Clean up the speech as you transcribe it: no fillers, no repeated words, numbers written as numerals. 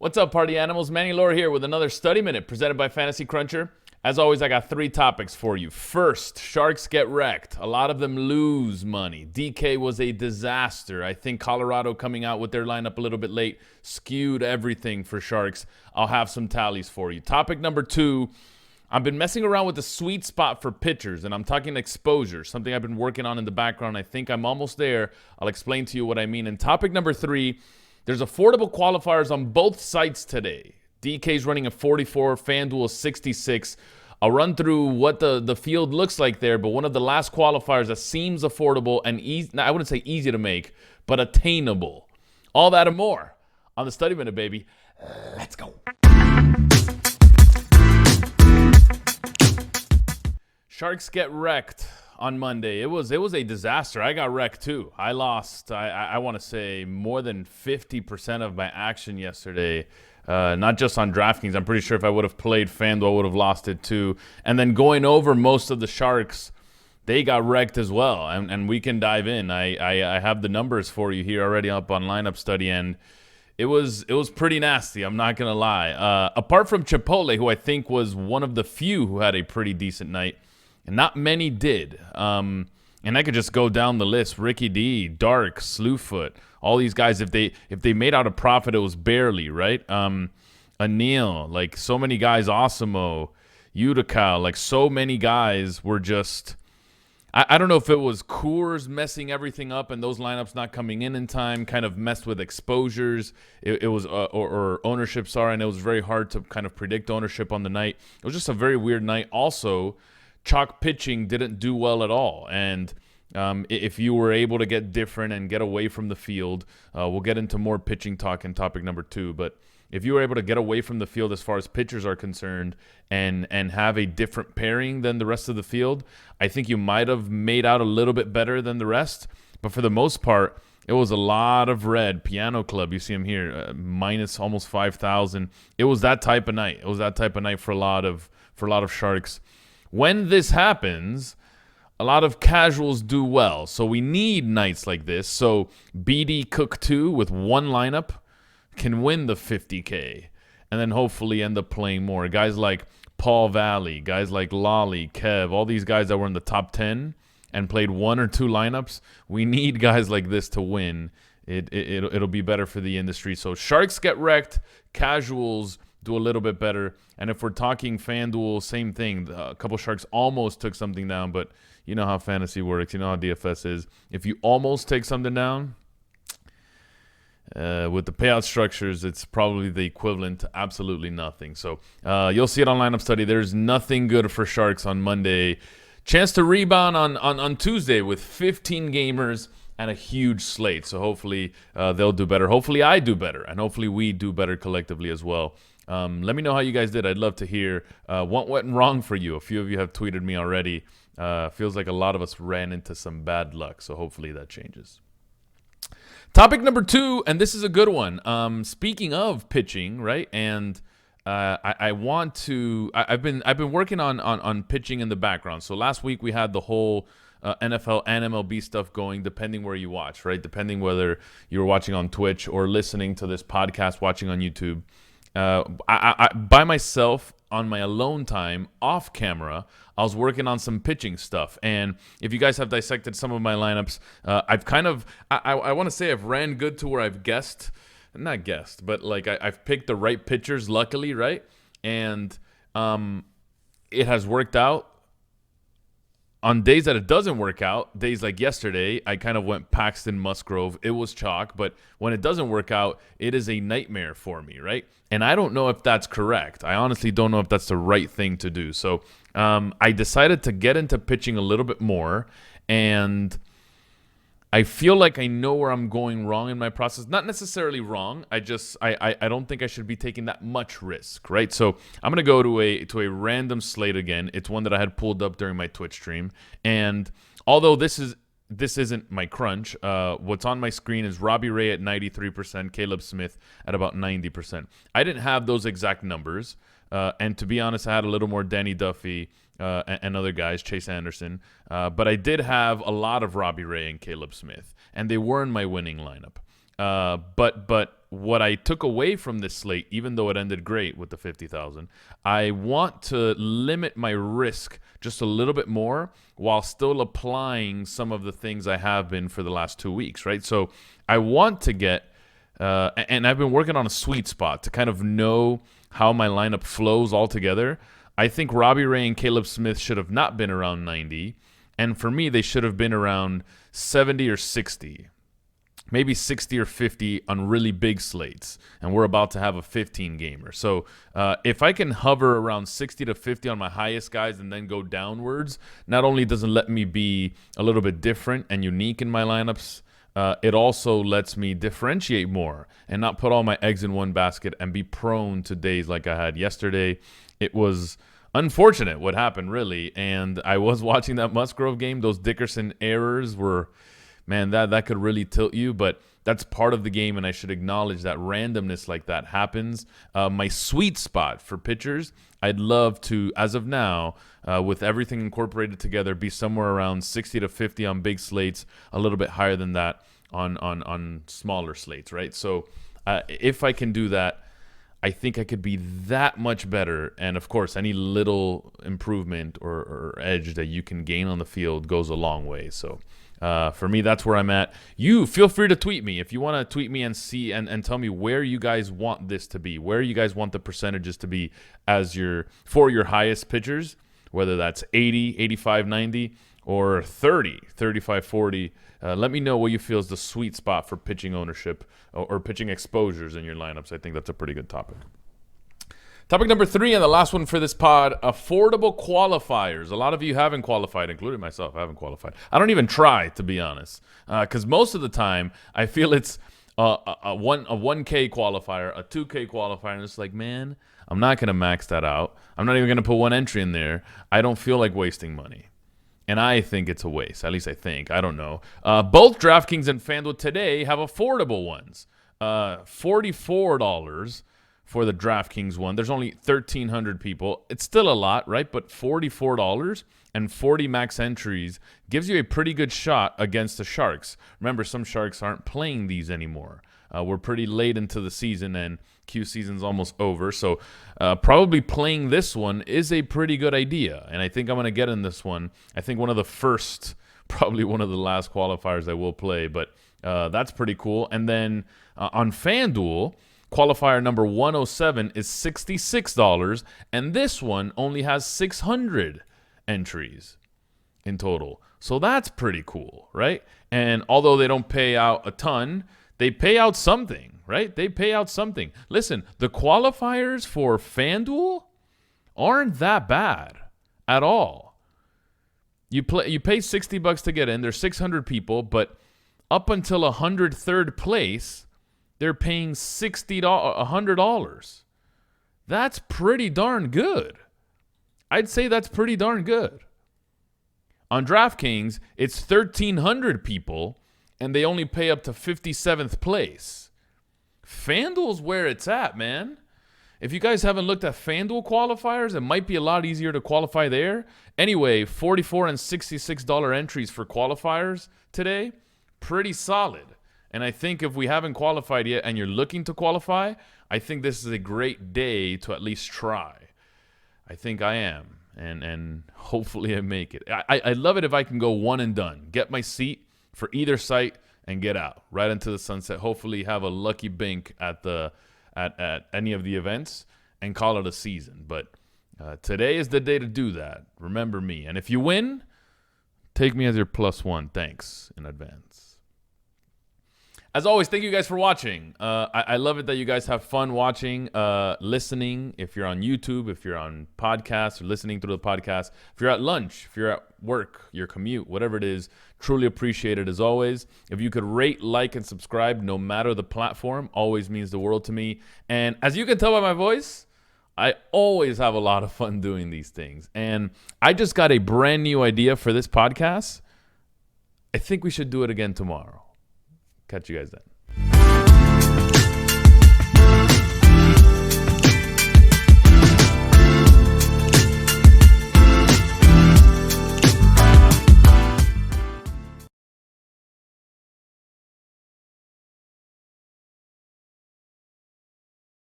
What's up, party animals? Manny Lore here with another Study Minute presented by Fantasy Cruncher. As always, I got 3 topics for you. First, Sharks get wrecked. A lot of them lose money. DK was a disaster. I think Colorado coming out with their lineup a little bit late skewed everything for Sharks. I'll have some tallies for you. Topic number 2, I've been messing around with the sweet spot for pitchers, and I'm talking exposure, something I've been working on in the background. I think I'm almost there. I'll explain to you what I mean. And topic number 3, there's affordable qualifiers on both sites today. DK's running a 44, FanDuel 66. I'll run through what the field looks like there, but one of the last qualifiers that seems affordable and easy, I wouldn't say easy to make, but attainable. All that and more on the Study Minute, baby. Let's go. Sharks get wrecked on Monday. It was a disaster. I got wrecked too. I lost, I want to say, more than 50% of my action yesterday. Not just on Draftkings. I'm pretty sure if I would have played FanDuel, I would have lost it too. And then going over most of the Sharks, they got wrecked as well. And we can dive in. I have the numbers for you here already up on lineup study, and it was pretty nasty. I'm not gonna lie. Apart from Chipotle, who I think was one of the few who had a pretty decent night, and not many did. And I could just go down the list. Ricky D, Dark, Slewfoot, all these guys, if they made out a profit, it was barely, right? Anil, like so many guys, AWESEMO'S, Utica, like so many guys were just, I don't know if it was Coors messing everything up and those lineups not coming in time kind of messed with exposures. It was, or ownership, sorry, and it was very hard to kind of predict ownership on the night. It was just a very weird night. Also, chalk pitching didn't do well at all, and if you were able to get different and get away from the field, we'll get into more pitching talk in topic number 2, but if you were able to get away from the field as far as pitchers are concerned and have a different pairing than the rest of the field, I think you might have made out a little bit better than the rest. But for the most part, it was a lot of red. Piano Club, you see him here, minus almost 5,000. It was that type of night. It was that type of night for a lot of Sharks. When this happens, a lot of casuals do well. So we need nights like this. So BD Cook 2 with one lineup can win the 50K and then hopefully end up playing more. Guys like Paul Valley, guys like Lolly, Kev, all these guys that were in the top 10 and played 1 or 2 lineups, we need guys like this to win. It'll be better for the industry. So Sharks get wrecked, casuals do a little bit better. And if we're talking FanDuel, same thing. A couple Sharks almost took something down, but you know how fantasy works. You know how DFS is. If you almost take something down, with the payout structures, it's probably the equivalent to absolutely nothing. So you'll see it on lineup study. There's nothing good for Sharks on Monday. Chance to rebound on Tuesday with 15 gamers and a huge slate. So hopefully they'll do better. Hopefully I do better. And hopefully we do better collectively as well. Let me know how you guys did. I'd love to hear what went wrong for you. A few of you have tweeted me already. Feels like a lot of us ran into some bad luck. So hopefully that changes. Topic number 2, and this is a good one. Speaking of pitching, right? And I've been working on pitching in the background. So last week we had the whole NFL and MLB stuff going, depending where you watch, right? Depending whether you're watching on Twitch or listening to this podcast, watching on YouTube. I by myself on my alone time off camera, I was working on some pitching stuff. And if you guys have dissected some of my lineups, I've kind of, I want to say I've ran good to where I've not guessed, but like I've picked the right pitchers, luckily, right? And it has worked out. On days that it doesn't work out, days like yesterday, I kind of went Paxton Musgrove. It was chalk, but when it doesn't work out, it is a nightmare for me, right? And I don't know if that's correct. I honestly don't know if that's the right thing to do. So I decided to get into pitching a little bit more, and I feel like I know where I'm going wrong in my process. Not necessarily wrong. I don't think I should be taking that much risk, right? So I'm gonna go to a random slate again. It's one that I had pulled up during my Twitch stream, and although this isn't my crunch, what's on my screen is Robbie Ray at 93%, Caleb Smith at about 90%. I didn't have those exact numbers, and to be honest, I had a little more Danny Duffy and other guys, Chase Anderson. But I did have a lot of Robbie Ray and Caleb Smith, and they were in my winning lineup. But what I took away from this slate, even though it ended great with the 50,000, I want to limit my risk just a little bit more while still applying some of the things I have been for the last 2 weeks, right? So I want to get, and I've been working on a sweet spot to kind of know how my lineup flows all together. I think Robbie Ray and Caleb Smith should have not been around 90. And for me, they should have been around 70 or 60. Maybe 60 or 50 on really big slates. And we're about to have a 15-gamer. So if I can hover around 60 to 50 on my highest guys and then go downwards, not only does it let me be a little bit different and unique in my lineups, it also lets me differentiate more and not put all my eggs in one basket and be prone to days like I had yesterday. It was unfortunate what happened, really. And I was watching that Musgrove game. Those Dickerson errors were, man, that could really tilt you. But that's part of the game, and I should acknowledge that randomness like that happens. My sweet spot for pitchers, I'd love to, as of now, with everything incorporated together, be somewhere around 60 to 50 on big slates, a little bit higher than that on smaller slates, right? So if I can do that, I think I could be that much better. And, of course, any little improvement or edge that you can gain on the field goes a long way. So for me, that's where I'm at. You feel free to tweet me if you want to tweet me and see and tell me where you guys want this to be, where you guys want the percentages to be for your highest pitchers, whether that's 80, 85, 90, or 30, 35, 40. Let me know what you feel is the sweet spot for pitching ownership or pitching exposures in your lineups. I think that's a pretty good topic. Topic number 3, and the last one for this pod, affordable qualifiers. A lot of you haven't qualified, including myself. I haven't qualified. I don't even try, to be honest, because most of the time I feel it's a 1K qualifier, a 2K qualifier, and it's like, man, I'm not going to max that out. I'm not even going to put one entry in there. I don't feel like wasting money. And I think it's a waste. At least I think. I don't know. Both Draftkings and Fanduel today have affordable ones. $44 for the Draftkings one. There's only 1,300 people. It's still a lot, right? But $44 and 40 max entries gives you a pretty good shot against the Sharks. Remember, some Sharks aren't playing these anymore. We're pretty late into the season, and Q season's almost over. So probably playing this one is a pretty good idea. And I think I'm going to get in this one. I think one of the first, probably one of the last qualifiers I will play. But that's pretty cool. And then on FanDuel, qualifier number 107 is $66. And this one only has 600 entries in total. So that's pretty cool, right? And although they don't pay out a ton, they pay out something, right? They pay out something. Listen, the qualifiers for FanDuel aren't that bad at all. You pay $60 to get in. There's 600 people, but up until 103rd place, they're paying $100. That's pretty darn good. I'd say that's pretty darn good. On DraftKings, it's 1,300 people, and they only pay up to 57th place. FanDuel's where it's at, man. If you guys haven't looked at FanDuel qualifiers, it might be a lot easier to qualify there. Anyway, $44 and $66 entries for qualifiers today, pretty solid. And I think if we haven't qualified yet and you're looking to qualify, I think this is a great day to at least try. I think I am, and hopefully I make it. I love it if I can go one and done, get my seat for either site and get out right into the sunset. Hopefully have a lucky bink at any of the events and call it a season. But today is the day to do that. Remember me. And if you win, take me as your +1. Thanks in advance. As always, thank you guys for watching. I love it that you guys have fun watching, listening. If you're on YouTube, if you're on podcasts or listening through the podcast, if you're at lunch, if you're at work, your commute, whatever it is, truly appreciate it as always. If you could rate, like, and subscribe, no matter the platform, always means the world to me. And as you can tell by my voice, I always have a lot of fun doing these things. And I just got a brand new idea for this podcast. I think we should do it again tomorrow. Catch you guys then.